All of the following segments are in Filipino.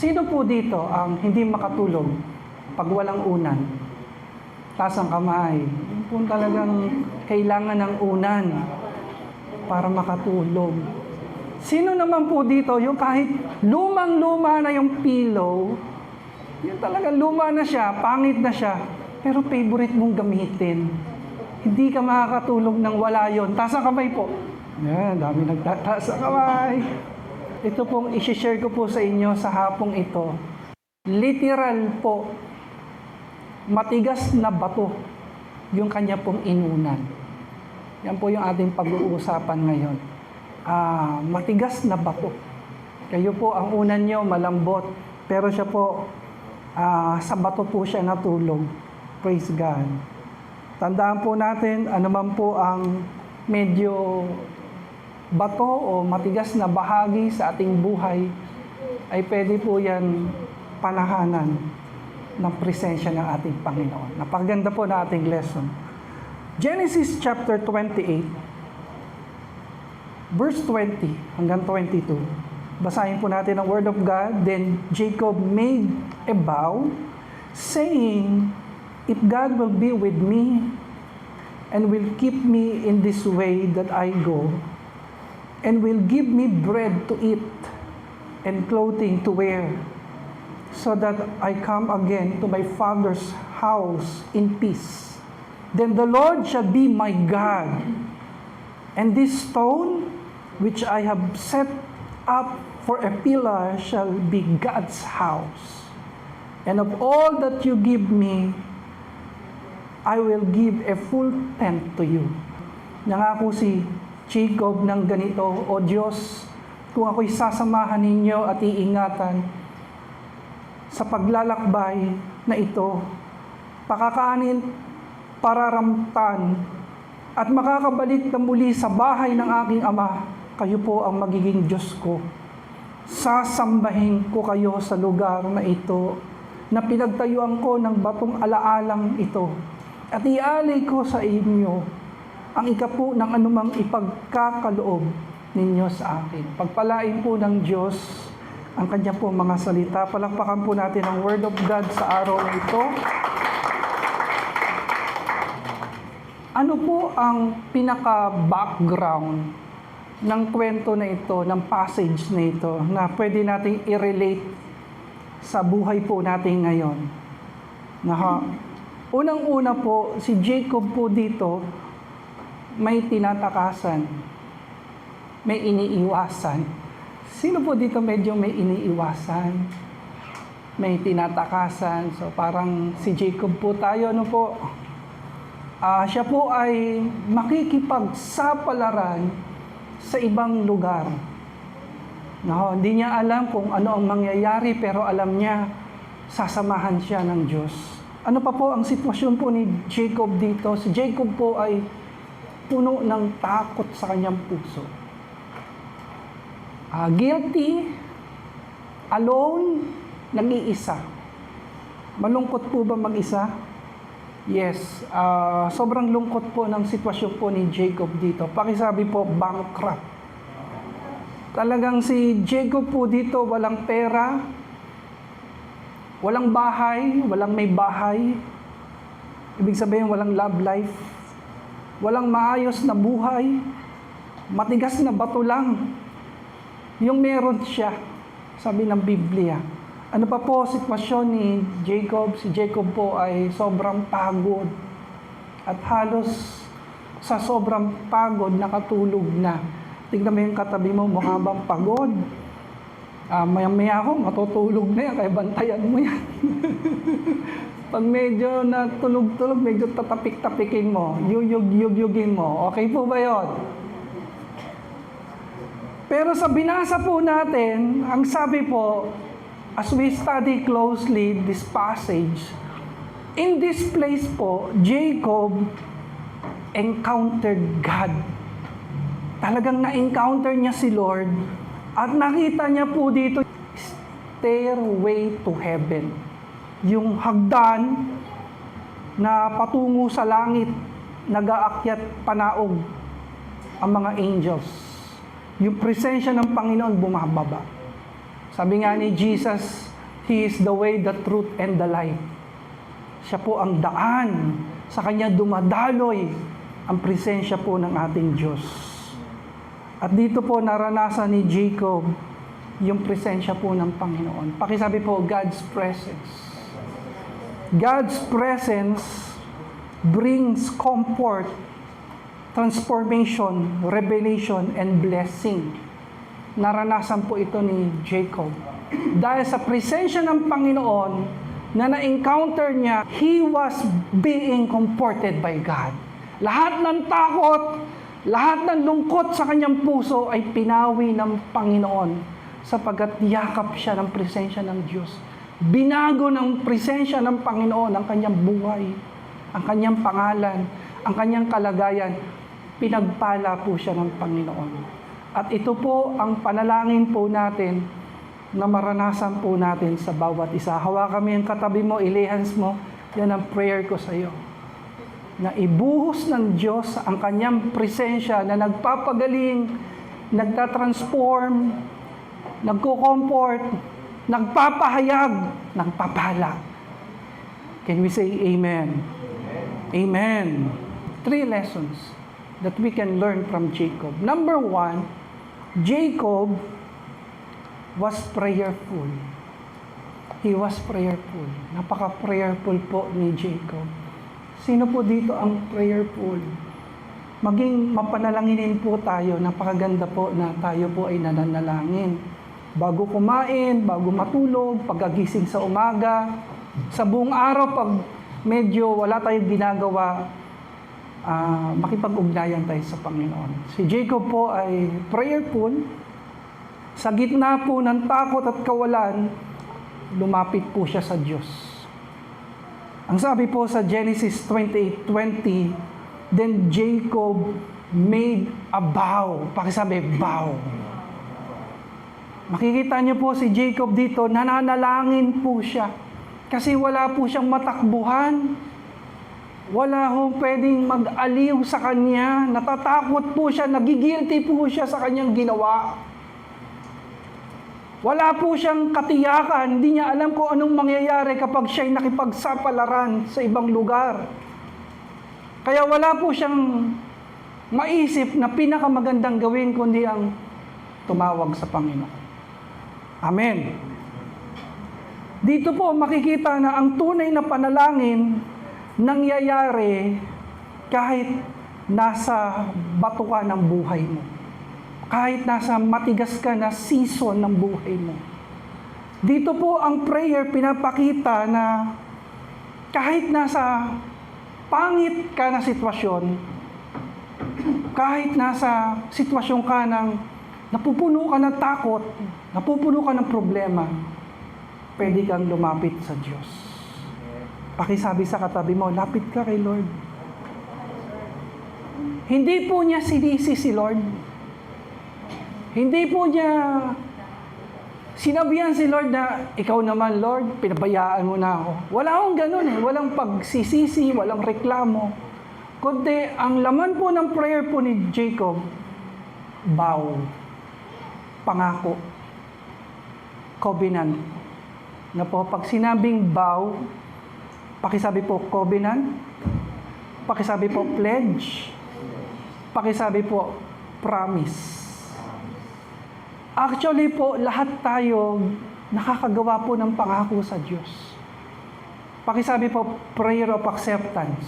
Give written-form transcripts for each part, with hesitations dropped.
Sino po dito ang hindi makatulog pag walang unan? Taas ang kamay. Yung po talagang kailangan ng unan para makatulog. Sino naman po dito yung kahit lumang-luma na yung pillow, yung talagang luma na siya, pangit na siya, pero favorite mong gamitin. Hindi ka makakatulog nang wala yon. Taas ang kamay po. Yan, dami nagtataas ang kamay. Ito pong isi-share ko po sa inyo sa hapong ito. Literal po, matigas na bato yung kanya pong inunan. Yan po yung ating pag-uusapan ngayon. Matigas na bato. Kayo po, ang unan nyo malambot, pero siya po, sa bato po siya natulog. Praise God. Tandaan po natin, anuman po ang medyo bato o matigas na bahagi sa ating buhay, ay pwede po yan panahanan ng presensya ng ating Panginoon. Napakaganda po na ating lesson. Genesis chapter 28, verse 20 hanggang 22. Basahin po natin ang Word of God. Then Jacob made a vow, saying, "If God will be with me and will keep me in this way that I go, and will give me bread to eat and clothing to wear, so that I come again to my father's house in peace, then the Lord shall be my God, and this stone which I have set up for a pillar shall be God's house. And of all that you give me, I will give a full tenth to you." Nangako si Jacob ng ganito, "O Diyos, kung ako'y sasamahan ninyo at iingatan sa paglalakbay na ito, pakakanin, pararamtan, at makakabalik na muli sa bahay ng aking ama, kayo po ang magiging Diyos ko. Sasambahin ko kayo sa lugar na ito, na pinagtayuan ko ng batong alaalang ito, at ialay ko sa inyo ang ikapo ng anumang ipagkakaloob ninyo sa akin." Pagpalain po ng Diyos ang kanya po mga salita. Palakpakan po natin ang Word of God sa araw na ito. Ano po ang pinaka-background ng kwento na ito, ng passage na ito, na pwede nating i-relate sa buhay po natin ngayon? Unang-una po, si Jacob po dito, may tinatakasan, may iniiwasan. Sino po dito medyo may iniiwasan, may tinatakasan? So parang si Jacob po tayo, ano po? Siya po ay makikipagsapalaran sa ibang lugar. Hindi niya alam kung ano ang mangyayari, pero alam niya, sasamahan siya ng Diyos. Ano pa po ang sitwasyon po ni Jacob dito? Si Jacob po ay puno ng takot sa kanyang puso. Guilty, alone, nag-iisa. Malungkot po ba mag-isa? Yes. Sobrang lungkot po ng sitwasyon po ni Jacob dito. Pakisabi po, bankrupt. Talagang si Jacob po dito, walang pera, walang bahay, walang may bahay. Ibig sabihin, walang love life. Walang maayos na buhay, matigas na bato lang yung meron siya, sabi ng Biblia. Ano pa po sitwasyon ni Jacob? Si Jacob po ay sobrang pagod at halos sa sobrang pagod nakatulog na. Tingnan mo yung katabi mo, mukha bang pagod? Maya-maya ako, matutulog na yan, kaya bantayan mo yan. Pag medyo natulog-tulog, medyo tatapik-tapikin mo, yuyug-yugin mo. Okay po ba yun? Pero sa binasa po natin, ang sabi po, as we study closely this passage, in this place po, Jacob encountered God. Talagang na-encounter niya si Lord at nakita niya po dito, stairway to heaven. Yung hagdan na patungo sa langit, nag-aakyat panaog ang mga angels. Yung presensya ng Panginoon bumababa. Sabi nga ni Jesus, He is the way, the truth, and the life. Siya po ang daan. Sa Kanya dumadaloy ang presensya po ng ating Diyos. At dito po naranasan ni Jacob yung presensya po ng Panginoon. Pakisabi po, God's presence. God's presence brings comfort, transformation, revelation, and blessing. Naranasan po ito ni Jacob. Dahil sa presensya ng Panginoon na na-encounter niya, he was being comforted by God. Lahat ng takot, lahat ng lungkot sa kanyang puso ay pinawi ng Panginoon sapagkat yakap siya ng presensya ng Diyos. Binago ng presensya ng Panginoon ang kanyang buhay, ang kanyang pangalan, ang kanyang kalagayan. Pinagpala po siya ng Panginoon. At ito po ang panalangin po natin na maranasan po natin sa bawat isa. Hawakan mo yung katabi mo, ilihans mo, yan ang prayer ko sa iyo. Na ibuhos ng Diyos ang kanyang presensya na nagpapagaling, nagtatransform, nagko-comfort, nagpapahayag, nagpapala. Can we say amen? Amen. 3 lessons that we can learn from Jacob. Number 1, Jacob was prayerful. He was prayerful. Napaka-prayerful po ni Jacob. Sino po dito ang prayerful? Maging mapanalanginin po tayo. Napakaganda po na tayo po ay nananalangin. Bago kumain, bago matulog, pagkagising sa umaga, sa buong araw, pag medyo wala tayong ginagawa, makipag-ugnayan tayo sa Panginoon. Si Jacob po ay prayerful. Sa gitna po ng takot at kawalan, lumapit po siya sa Diyos. Ang sabi po sa Genesis 28:20, then Jacob made a vow. Pakisabi, vow. Makikita niyo po si Jacob dito, nananalangin po siya. Kasi wala po siyang matakbuhan. Wala hong pwedeng mag-aliw sa kanya. Natatakot po siya, nagigilty po siya sa kanyang ginawa. Wala po siyang katiyakan. Hindi niya alam kung anong mangyayari kapag siya'y nakipagsapalaran sa ibang lugar. Kaya wala po siyang maisip na pinakamagandang gawin kundi ang tumawag sa Panginoon. Amen. Dito po makikita na ang tunay na panalangin nangyayari kahit nasa bato ka ng buhay mo. Kahit nasa matigas ka na season ng buhay mo. Dito po ang prayer pinapakita na kahit nasa pangit ka na sitwasyon, kahit nasa sitwasyon ka ng napupuno ka ng takot, napupuno ka ng problema, pwede kang lumapit sa Diyos. Pakisabi sa katabi mo, lapit ka kay Lord. Hindi po niya sinisi si Lord. Hindi po niya sinabihan si Lord na, ikaw naman Lord, pinabayaan mo na ako. Wala akong ganun eh. Walang pagsisisi, walang reklamo. Kundi, ang laman po ng prayer po ni Jacob, vow, pangako, covenant. Na po, pag sinabing vow, pakisabi po covenant, pakisabi po pledge, pakisabi po promise. Actually po, lahat tayo nakakagawa po ng pangako sa Diyos. Pakisabi po, prayer of acceptance.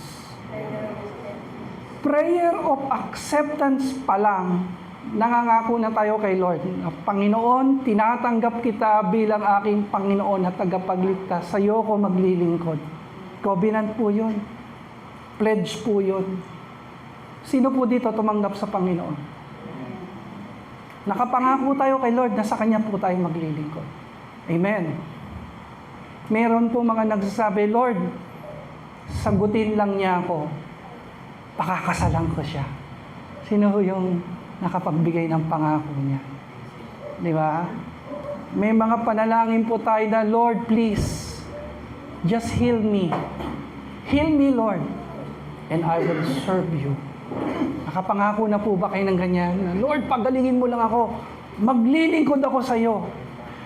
Prayer of acceptance pa lang, nangangako na tayo kay Lord. Panginoon, tinatanggap kita bilang aking Panginoon at tagapagligtas. Sa iyo ko maglilingkod. Covenant po yun. Pledge po yun. Sino po dito tumanggap sa Panginoon? Nakapangako tayo kay Lord na sa Kanya po tayo maglilingkod. Amen. Meron po mga nagsasabi, Lord, sagutin lang niya ako. Pakakasalan ko siya. Sino yung nakapagbigay ng pangako niya? Di ba? May mga panalangin po tayo na, Lord, please, just heal me. Heal me, Lord, and I will serve you. Nakapangako na po ba kayo ng ganyan? Lord, pagalingin mo lang ako. Maglilingkod ako sa iyo.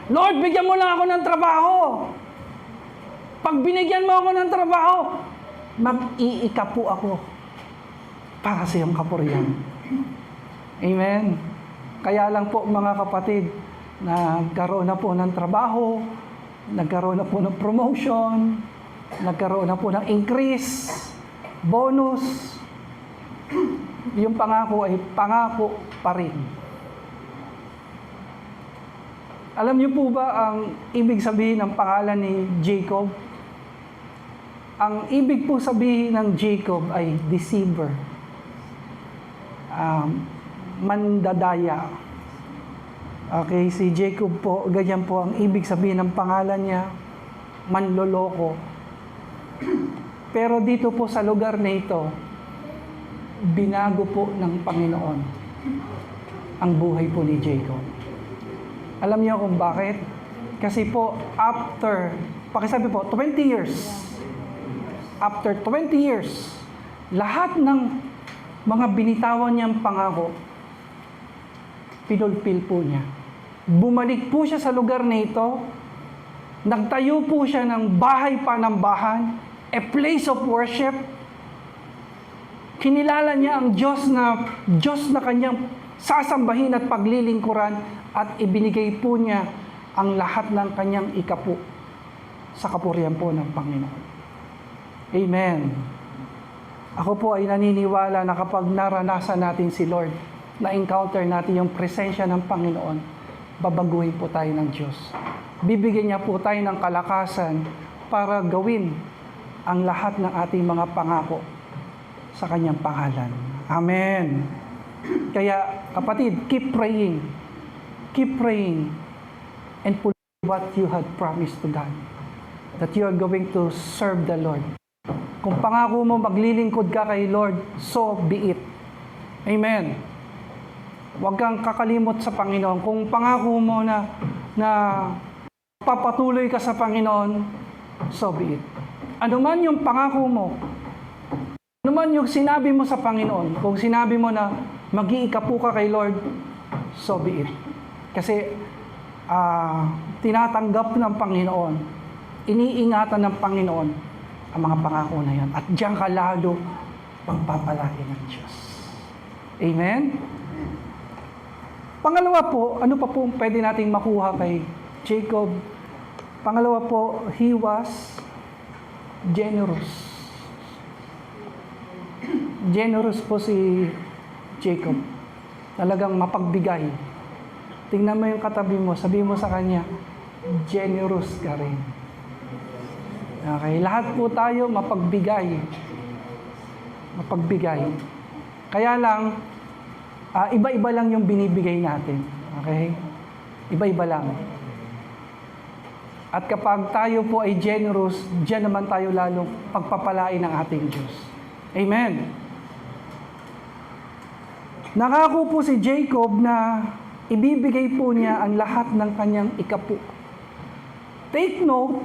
Lord, bigyan mo lang ako ng trabaho. Pag binigyan mo ako ng trabaho, mag-iikapu ako para sa iyong kapurihan. Amen. Kaya lang po mga kapatid, nagkaroon na po ng trabaho, nagkaroon na po ng promotion, nagkaroon na po ng increase, bonus. Yung pangako ay pangako pa rin. Alam niyo po ba ang ibig sabihin ng pangalan ni Jacob? Ang ibig po sabihin ng Jacob ay deceiver, mandadaya. Okay, si Jacob po, ganyan po ang ibig sabihin ng pangalan niya, manloloko. Pero dito po sa lugar na ito, binago po ng Panginoon ang buhay po ni Jacob. Alam niyo kung bakit? Kasi po, pakisabi po, 20 years. After 20 years, lahat ng mga binitawan niyang pangako, pinulpil po niya. Bumalik po siya sa lugar na ito, nagtayo po siya ng bahay panambahan, a place of worship. Kinilala niya ang Diyos na kanyang sasambahin at paglilingkuran, at ibinigay po niya ang lahat ng kanyang ikapu sa kapurihan po ng Panginoon. Amen. Ako po ay naniniwala na kapag naranasan natin si Lord, na-encounter natin yung presensya ng Panginoon, babaguhin po tayo ng Diyos. Bibigyan niya po tayo ng kalakasan para gawin ang lahat ng ating mga pangako sa kanyang pangalan. Amen. Kaya kapatid, keep praying. Keep praying and put what you had promised to God. That you are going to serve the Lord. Kung pangako mo maglilingkod ka kay Lord, so be it. Amen. Huwag kang kakalimot sa Panginoon. Kung pangako mo na papatuloy ka sa Panginoon, so be it. Ano man yung pangako mo, ano man yung sinabi mo sa Panginoon, kung sinabi mo na mag-iikapu ka kay Lord, so be it. Kasi tinatanggap ng Panginoon, iniingatan ng Panginoon ang mga pangako na yan. At diyan ka lalo pagpapalain ng Diyos. Amen? Pangalawa po, ano pa po pwede nating makuha kay Jacob? Pangalawa po, he was generous. Generous po si Jacob. Talagang mapagbigay. Tingnan mo yung katabi mo, sabihin mo sa kanya, generous ka rin. Okay, lahat po tayo mapagbigay. Mapagbigay. Kaya lang, iba-iba lang yung binibigay natin. Okay? Iba-iba lang. At kapag tayo po ay generous, diyan naman tayo lalong pagpapalain ng ating Diyos. Amen. Nangako po si Jacob na ibibigay po niya ang lahat ng kanyang ikapu. Take note,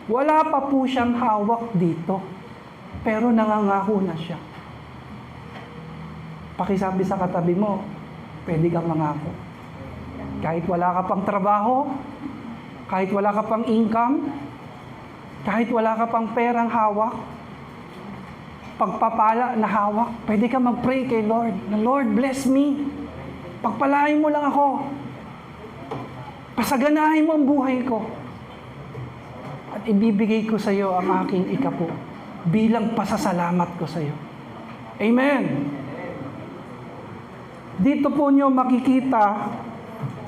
wala pa po siyang hawak dito, pero nangangako na siya. Pakisabi sa katabi mo, pwede kang mangako. Kahit wala ka pang trabaho, kahit wala ka pang income, kahit wala ka pang perang hawak, pagpapala na hawak, pwede ka mag-pray kay Lord, na Lord, bless me. Pagpalain mo lang ako. Pasaganahin mo ang buhay ko. At ibibigay ko sa iyo ang aking ikapu bilang pasasalamat ko sa iyo. Amen. Dito po nyo makikita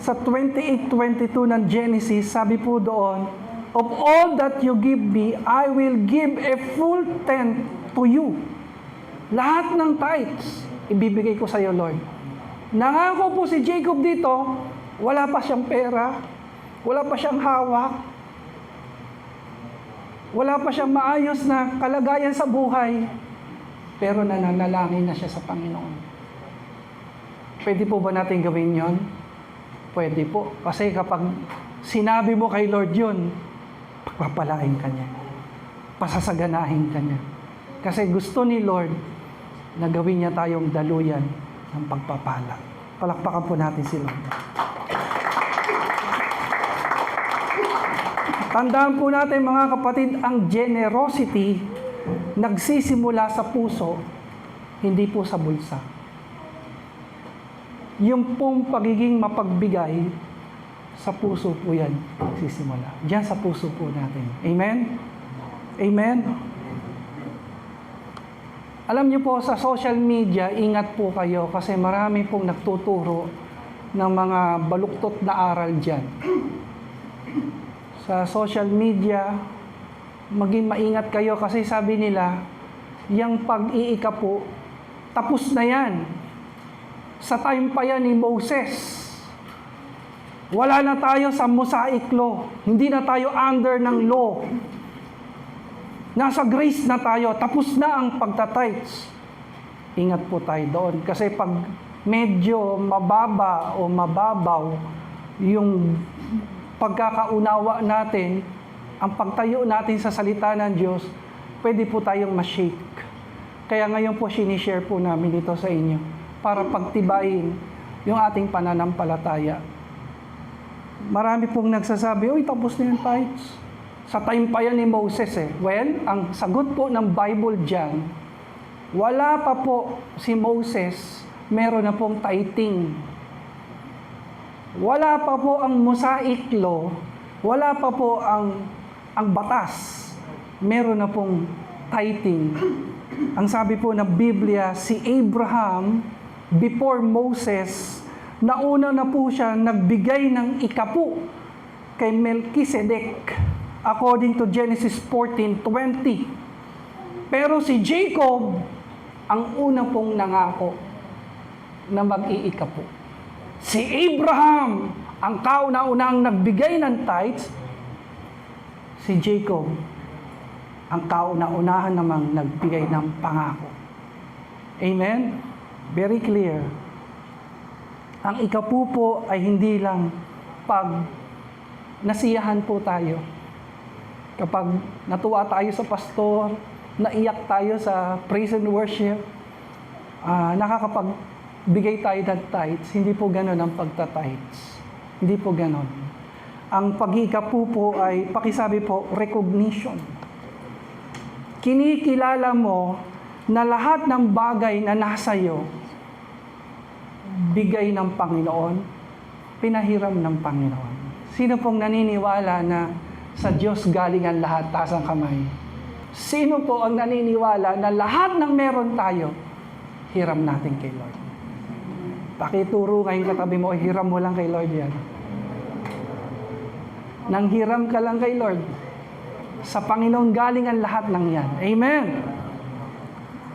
sa 28:22 ng Genesis, sabi po doon, of all that you give me, I will give a full tenth to you. Lahat ng tithes, ibibigay ko sa iyo, Lord. Nangako po si Jacob dito, wala pa siyang pera, wala pa siyang hawak, wala pa siyang maayos na kalagayan sa buhay, pero nananalangin na siya sa Panginoon. Pwede po ba natin gawin yon? Pwede po. Kasi kapag sinabi mo kay Lord yun, pagpapalain ka niya. Pasasaganahin ka niya. Kasi gusto ni Lord na gawin niya tayong daluyan ng pagpapala. Palakpakan po natin si Lord. Tandaan po natin mga kapatid, ang generosity nagsisimula sa puso, hindi po sa bulsa. Yung pong pagiging mapagbigay, sa puso po yan nagsisimula. Diyan sa puso po natin. Amen? Amen? Alam niyo po, sa social media, ingat po kayo kasi marami pong nagtuturo ng mga baluktot na aral dyan. Sa social media, maging maingat kayo kasi sabi nila, yung pag-iika po, tapos na yan. Sa time pa yan ni Moses. Wala na tayo sa Mosaic law. Hindi na tayo under ng law. Nasa grace na tayo. Tapos na ang pagtatights. Ingat po tayo doon. Kasi pag medyo mababa o mababaw yung pagkakaunawa natin, ang pagtayo natin sa salita ng Diyos, pwede po tayong ma-shake. Kaya ngayon po sinishare po namin ito sa inyo para pagtibayin yung ating pananampalataya. Marami pong nagsasabi, uy, tapos na yung tithes. Sa time pa yan ni Moses eh. Well, ang sagot po ng Bible dyan, wala pa po si Moses, meron na pong tithing. Wala pa po ang Mosaic law, wala pa po ang batas, meron na pong tithing. Ang sabi po ng Biblia, si Abraham, before Moses, nauna na po siya nagbigay ng ikapu kay Melchizedek according to Genesis 14:20. Pero si Jacob ang una pong nangako na mag-iikapu. Si Abraham ang kauna-unang nagbigay ng tithes. Si Jacob ang kauna-unahan namang nagbigay ng pangako. Amen? Very clear. Ang ikapu po ay hindi lang pag nasiyahan po tayo. Kapag natuwa tayo sa pastor, naiyak tayo sa praise and worship, nakakapagbigay tayo ng tithes, hindi po ganon ang pagta-tithes. Hindi po ganon. Ang pag-iikapu po ay, pakisabi po, recognition. Kinikilala mo na lahat ng bagay na nasa iyo, bigay ng Panginoon, pinahiram ng Panginoon. Sino pong naniniwala na sa Diyos galing ang lahat, taas ang kamay? Sino po ang naniniwala na lahat ng meron tayo, hiram natin kay Lord? Pakituro ngayon katabi mo, hiram mo lang kay Lord yan. Nang hiram ka lang kay Lord, sa Panginoon galing ang lahat ng yan. Amen!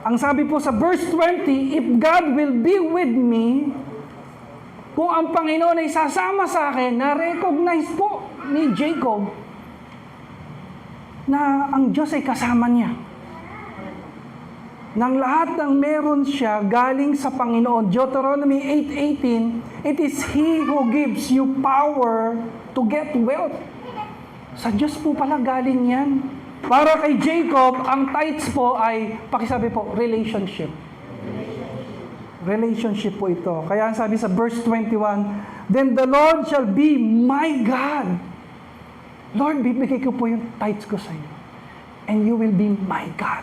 Ang sabi po sa verse 20, if God will be with me, kung ang Panginoon ay sasama sa akin, na-recognize po ni Jacob na ang Diyos ay kasama niya. Nang lahat ng meron siya galing sa Panginoon. Deuteronomy 8:18, it is He who gives you power to get wealth. Sa Diyos po pala galing yan. Para kay Jacob, ang tithes po ay, pakisabi po, relationship. Relationship po ito. Kaya ang sabi sa verse 21, then the Lord shall be my God. Lord, bibigay ko po yung tithes ko sa iyo. And you will be my God.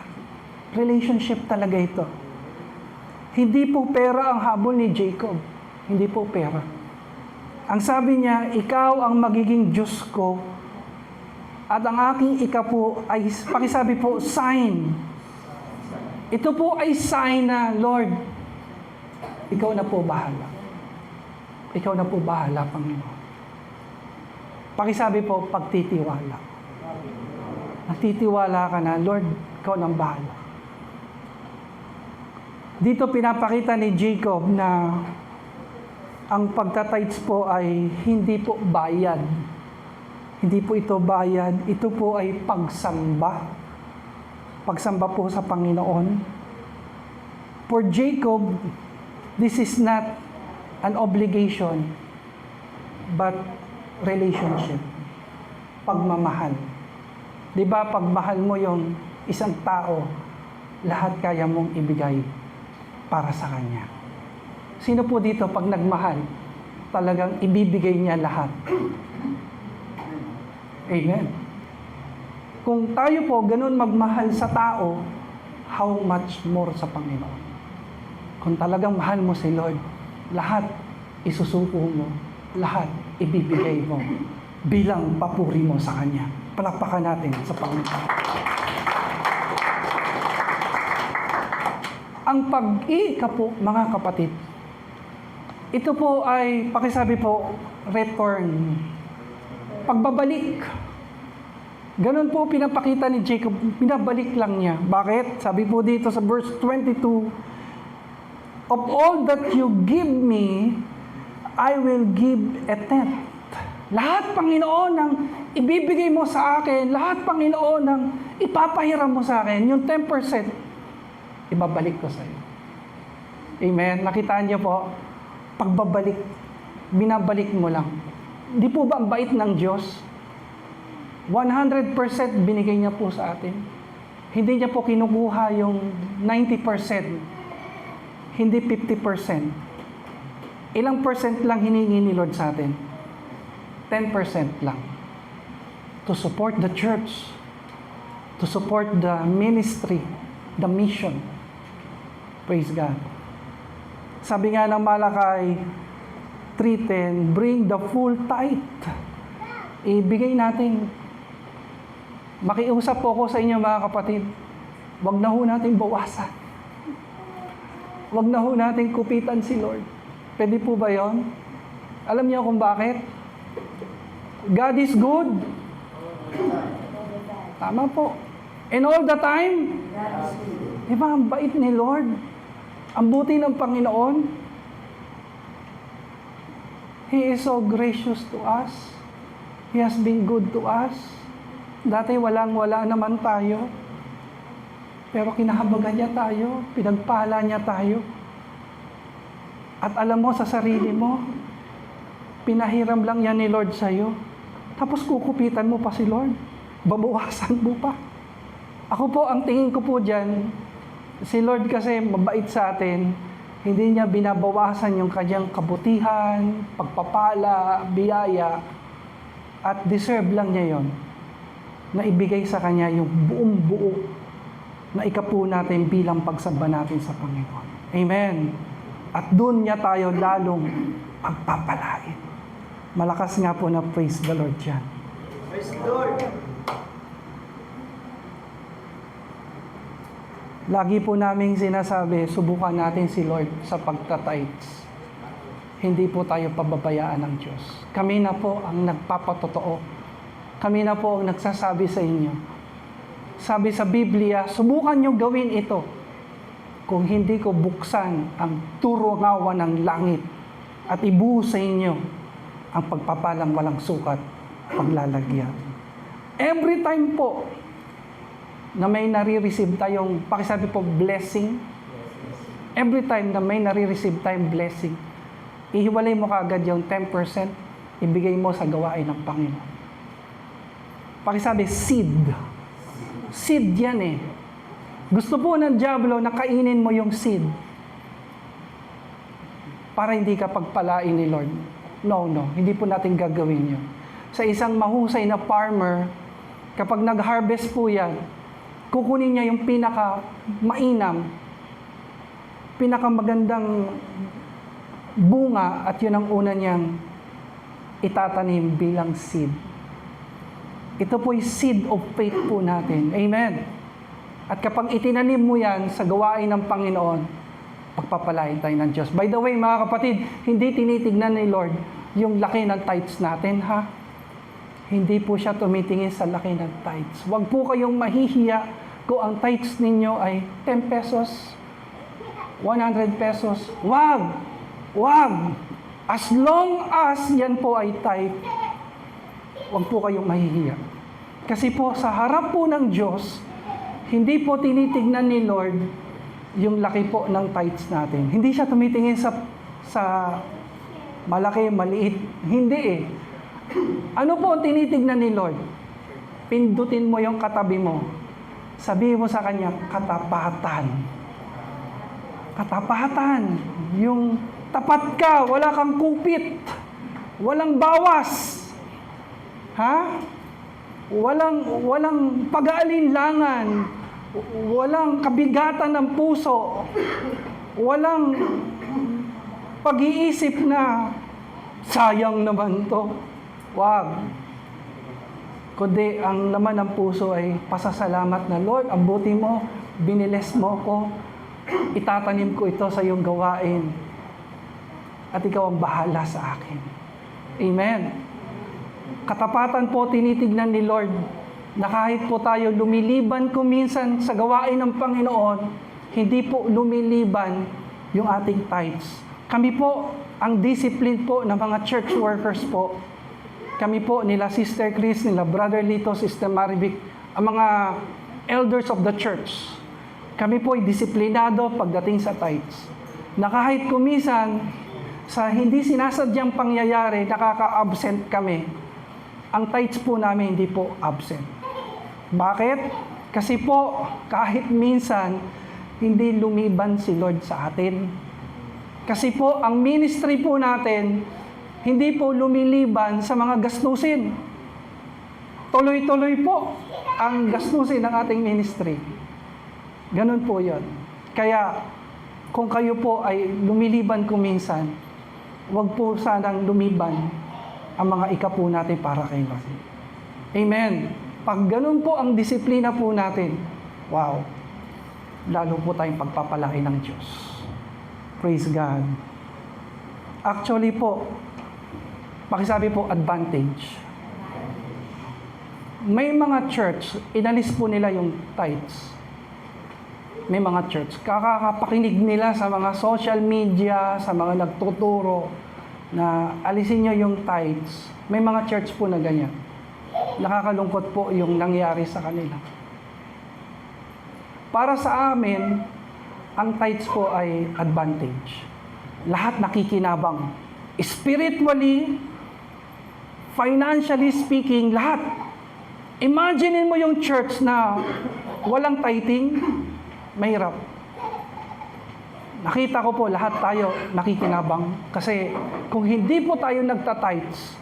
Relationship talaga ito. Hindi po pera ang habol ni Jacob. Hindi po pera. Ang sabi niya, ikaw ang magiging Diyos ko. At ang aking ikapu ay, pakisabi po, sign. Ito po ay sign na, Lord, ikaw na po bahala. Ikaw na po bahala, Panginoon. Pakisabi po, pagtitiwala. Nagtitiwala ka na, Lord, ikaw nang bahala. Dito pinapakita ni Jacob na ang pagtatights po ay hindi po bayad. Hindi po ito bayad. Ito po ay pagsamba. Pagsamba po sa Panginoon. For Jacob, this is not an obligation, but relationship. Pagmamahal. Di ba, pagmahal mo yung isang tao, lahat kaya mong ibigay para sa kanya. Sino po dito, pag nagmahal, talagang ibibigay niya lahat? Amen. Kung tayo po ganun magmahal sa tao, how much more sa Panginoon? Kung talagang mahal mo si Lord, lahat isusuko mo, lahat ibibigay mo bilang papuri mo sa Kanya. Palakpakan natin sa Panginoon. Ang pag-ika po, mga kapatid, ito po ay, pakisabi po, return. Pagbabalik. Ganon po pinapakita ni Jacob, pinabalik lang niya. Bakit? Sabi po dito sa verse 22, of all that you give me, I will give a tenth. Lahat, Panginoon, ng ibibigay mo sa akin, lahat, Panginoon, ng ipapahiram mo sa akin, yung 10%, ibabalik ko sa iyo. Amen? Nakitaan niyo po, pagbabalik, binabalik mo lang. Di po ba ang bait ng Diyos? 100% binigay niya po sa atin. Hindi niya po kinukuha yung 90%. Hindi 50%. Ilang percent lang hiningi ni Lord sa atin? 10% lang. To support the church. To support the ministry. The mission. Praise God. Sabi nga ng Malakay 3:10, bring the full tithe. Ibigay natin. Makiusap po ako sa inyo, mga kapatid. Huwag na ho natin bawasan. Huwag na ho natin kupitan si Lord. Pwede po ba yon? Alam niyo kung bakit? God is good. Tama po. And all the time, di ba, ang bait ni Lord? Ang buti ng Panginoon. He is so gracious to us. He has been good to us. Dati walang-wala naman tayo. Pero kinahabagan niya tayo. Pinagpala niya tayo. At alam mo sa sarili mo, pinahiram lang yan ni Lord sa'yo. Tapos kukupitan mo pa si Lord. Babawasan mo pa. Ako po, ang tingin ko po dyan, si Lord kasi mabait sa atin. Hindi niya binabawasan yung kanyang kabutihan, pagpapala, biyaya. At deserve lang niya yon na ibigay sa Kanya yung buong buo na ikapo natin bilang pagsamba natin sa Panginoon. Amen. At doon niya tayo lalong pagpapalain. Malakas nga po na praise the Lord dyan. Praise the Lord. Lagi po naming sinasabi, subukan natin si Lord sa pagtatites. Hindi po tayo pababayaan ng Diyos. Kami na po ang nagpapatotoo. Kami na po ang nagsasabi sa inyo. Sabi sa Biblia, subukan nyo gawin ito kung hindi ko buksan ang turongawan ng langit at ibuhos sa inyo ang pagpapalang walang sukat, paglalagyan. Every time po na may nare-receive tayong, pakisabi po, blessing, every time na may nare-receive tayong blessing, ihiwalay mo kaagad yung 10%, ibigay mo sa gawain ng Panginoon. Pakisabi, seed. Seed yan eh. Gusto po ng dyablo na kainin mo yung seed para hindi ka pagpalain ni Lord. No. Hindi po natin gagawin yun. Sa isang mahusay na farmer, kapag nag-harvest po yan, kukunin niya yung pinaka-mainam, pinaka-magandang bunga at yun ang una niyang itatanim bilang seed. Ito po yung seed of faith po natin. Amen. At kapag itinanim mo yan sa gawain ng Panginoon, pagpapalain tayo ng Diyos. By the way, mga kapatid, hindi tinitignan ni Lord yung laki ng tithes natin, ha? Hindi po siya tumitingin sa laki ng tithes. Huwag po kayong mahihiya kung ang tithes ninyo ay 10 pesos, 100 pesos. Wag! As long as yan po ay tithe, huwag po kayong mahihiya. Kasi po, sa harap po ng Diyos, hindi po tinitignan ni Lord yung laki po ng tithes natin. Hindi siya tumitingin sa malaki, maliit. Hindi eh. Ano po ang tinitignan ni Lord? Pindutin mo yung katabi mo. Sabihin mo sa kanya, katapatan. Katapatan. Yung tapat ka, wala kang kupit. Walang bawas. Ha? walang pag-aalinlangan, walang kabigatan ng puso, walang pag-iisip na sayang naman to. Wag. Kundi ang laman ng puso ay pasasalamat na, Lord, ang buti mo, biniles mo ko, itatanim ko ito sa iyong gawain. At ikaw ang bahala sa akin. Amen. Katapatan po tinitignan ni Lord na kahit po tayo lumiliban kuminsan sa gawain ng Panginoon, hindi po lumiliban yung ating tithes. Kami po, ang discipline po ng mga church workers po, kami po nila Sister Chris, nila Brother Lito, Sister Marivic, ang mga elders of the church. Kami po ay disiplinado pagdating sa tithes. Na kahit kumisan sa hindi sinasadyang pangyayari, nakaka-absent kami. Ang tithes po namin hindi po absent. Bakit? Kasi po, kahit minsan, hindi lumiban si Lord sa atin. Kasi po, ang ministry po natin, hindi po lumiliban sa mga gastusin. Tuloy-tuloy po ang gastusin ng ating ministry. Ganun po yun. Kaya, kung kayo po ay lumiliban kuminsan, huwag po sanang lumiban ang mga ikapo natin para kay Lord. Amen. Pag ganun po ang disiplina po natin, wow, lalo po tayong pagpapalaki ng Diyos. Praise God. Actually po, pakisabi po, advantage. May mga church, inalis po nila yung tithes. May mga church, kakakapakinig nila sa mga social media, sa mga nagtuturo, na alisin nyo yung tithes. May mga church po na ganyan. Nakakalungkot po yung nangyari sa kanila. Para sa amin, ang tithes po ay advantage. Lahat nakikinabang. Spiritually, financially speaking, lahat. Imagine mo yung church na walang tithing, mahirap. Nakita ko po, lahat tayo nakikinabang. Kasi kung hindi po tayo nagta-tithes,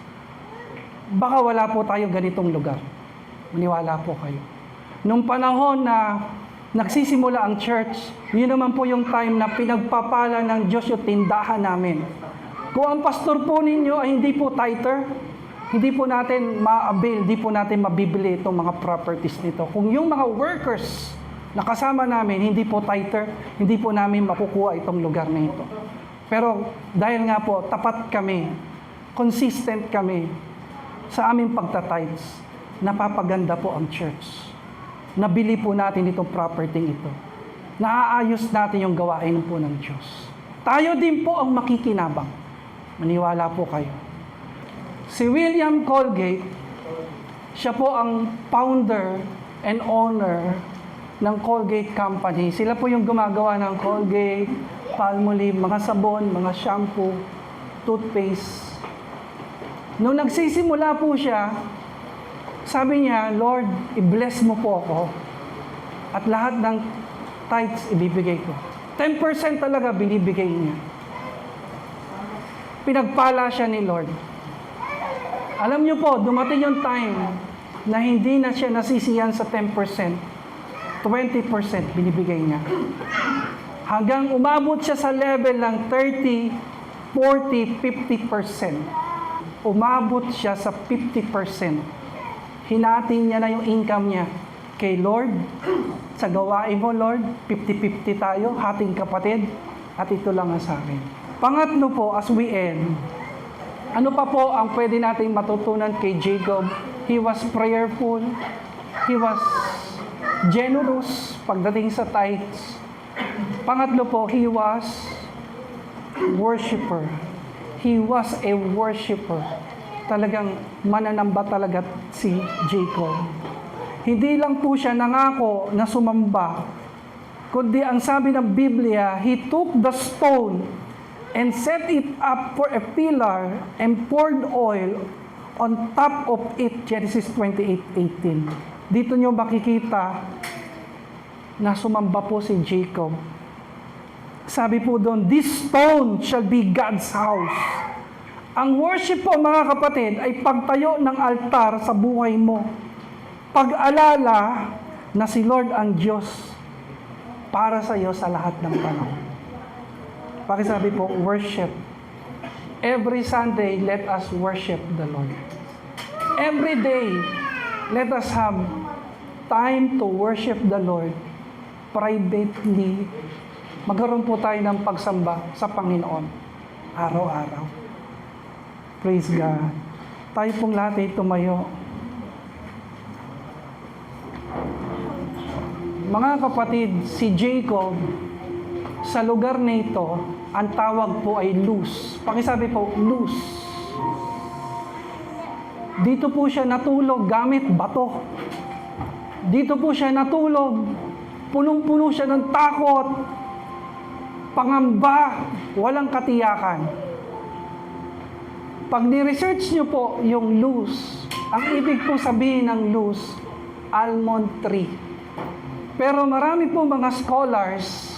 baka wala po tayo ganitong lugar. Maniwala po kayo. Nung panahon na nagsisimula ang church, yun naman po yung time na pinagpapala ng Diyos yung tindahan namin. Kung ang pastor po ninyo ay hindi po tither, hindi po natin ma-avail, hindi po natin mabibili itong mga properties nito. Kung yung mga workers na kasama namin, hindi po tither, hindi po namin makukuha itong lugar na ito. Pero dahil nga po, tapat kami, consistent kami sa aming pagta-tithes, napapaganda po ang church. Nabili po natin itong property ito. Naaayos natin yung gawain po ng Diyos. Tayo din po ang makikinabang. Maniwala po kayo. Si William Colgate, siya po ang founder and owner ng Colgate Company. Sila po yung gumagawa ng Colgate, Palmolive, mga sabon, mga shampoo, toothpaste. Nung nagsisimula po siya, sabi niya, Lord, i-bless mo po ako at lahat ng tithes ibibigay ko. 10% talaga binibigay niya. Pinagpala siya ni Lord. Alam niyo po, dumating yung time na hindi na siya nasisiyan sa 10%. 20% binibigay niya. Hanggang umabot siya sa level ng 30, 40, 50%. Umabot siya sa 50%. Hinati niya na yung income niya kay Lord. Sa gawain mo, Lord, 50-50 tayo, hating kapatid, at ito lang ang sa akin. Pangatlo po, as we end, ano pa po ang pwede nating matutunan kay Jacob? He was prayerful. He was generous pagdating sa tithes. Pangatlo po, he was worshiper. He was a worshiper. Talagang mananamba talaga si Jacob. Hindi lang po siya nangako na sumamba, kundi ang sabi ng Biblia, he took the stone and set it up for a pillar and poured oil on top of it. Genesis 28:18. Dito nyo makikita na sumamba po si Jacob. Sabi po doon, this stone shall be God's house. Ang worship po mga kapatid ay pagtayo ng altar sa buhay mo. Pag-alala na si Lord ang Diyos para sa iyo sa lahat ng panahon. Pakisabi po, worship. Every Sunday, let us worship the Lord. Every day, let us have time to worship the Lord privately. Magkaroon po tayo ng pagsamba sa Panginoon araw-araw. Praise God. Tayo pong lahat ay tumayo. Mga kapatid, si Jacob, sa lugar na ito, ang tawag po ay Luz. Pakisabi po, Luz. Dito po siya natulog gamit bato. Dito po siya natulog. Punong-puno siya ng takot, pangamba, walang katiyakan. Pag ni-research nyo po yung Luz, ang ibig po sabihin ng Luz, almond tree. Pero marami po mga scholars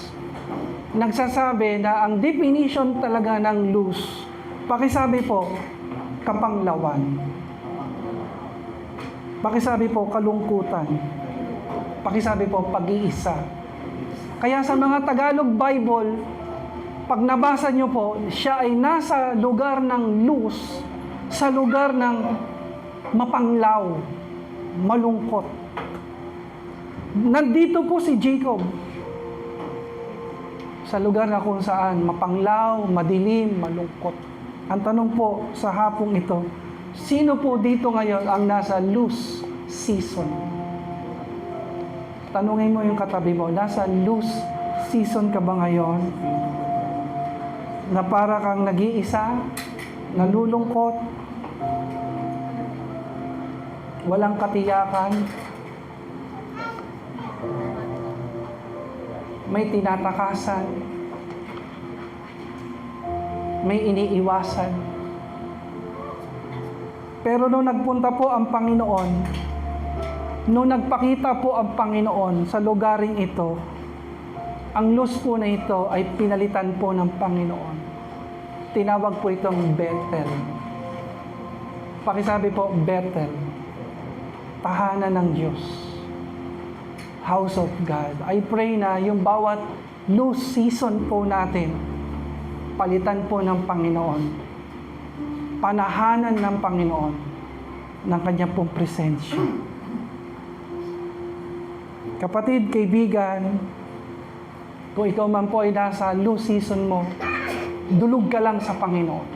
nagsasabi na ang definition talaga ng Luz, pakisabi po, kapanglawan. Pakisabi po, kalungkutan. Pakisabi po, pag-iisa. Kaya sa mga Tagalog Bible, pag nabasa nyo po, siya ay nasa lugar ng Luz, sa lugar ng mapanglaw, malungkot. Nandito po si Jacob, sa lugar na kung saan mapanglaw, madilim, malungkot. Ang tanong po sa hapong ito, sino po dito ngayon ang nasa Luz season? Tanungin mo yung katabi mo, nasa Luz season ka ba ngayon? Na para kang nag-iisa, nalulungkot, walang katiyakan, may tinatakasan, may iniiwasan. Pero nung nagpunta po ang Panginoon, nung nagpakita po ang Panginoon sa lugaring ito, ang Luz po na ito ay pinalitan po ng Panginoon. Tinawag po itong Bethel. Pakisabi po, Bethel. Tahanan ng Diyos. House of God. I pray na yung bawat Luz season po natin, palitan po ng Panginoon. Panahanan ng Panginoon ng kanyang pong presensya. Kapatid, kaibigan, kung ikaw man po ay nasa Luz season mo, dulog ka lang sa Panginoon.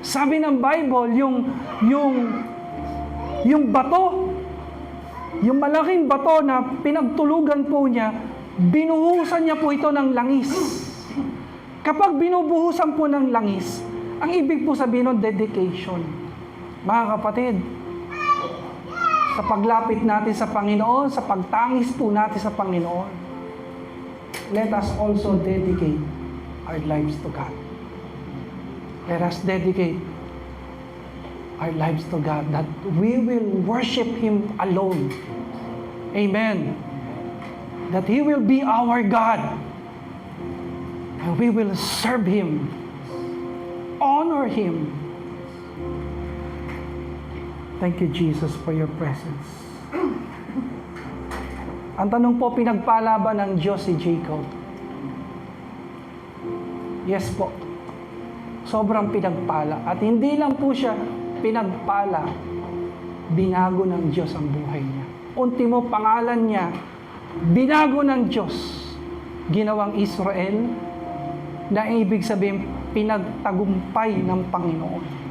Sabi ng Bible, yung bato, yung malaking bato na pinagtulugan po niya, binuhusan niya po ito ng langis. Kapag binubuhusan po ng langis, ang ibig po sabihin ng dedication. Mga kapatid, sa paglapit natin sa Panginoon, sa pagtangis po natin sa Panginoon, let us also dedicate our lives to God. Let us dedicate our lives to God, that we will worship Him alone. Amen. That He will be our God. And we will serve Him. Honor Him. Thank you, Jesus, for your presence. Ang tanong po, pinagpala ba ng Diyos si Jacob? Yes po. Sobrang pinagpala. At hindi lang po siya pinagpala, binago ng Diyos ang buhay niya. Ultimo pangalan niya, binago ng Diyos. Ginawang Israel, na ibig sabihin, pinagtagumpay ng Panginoon.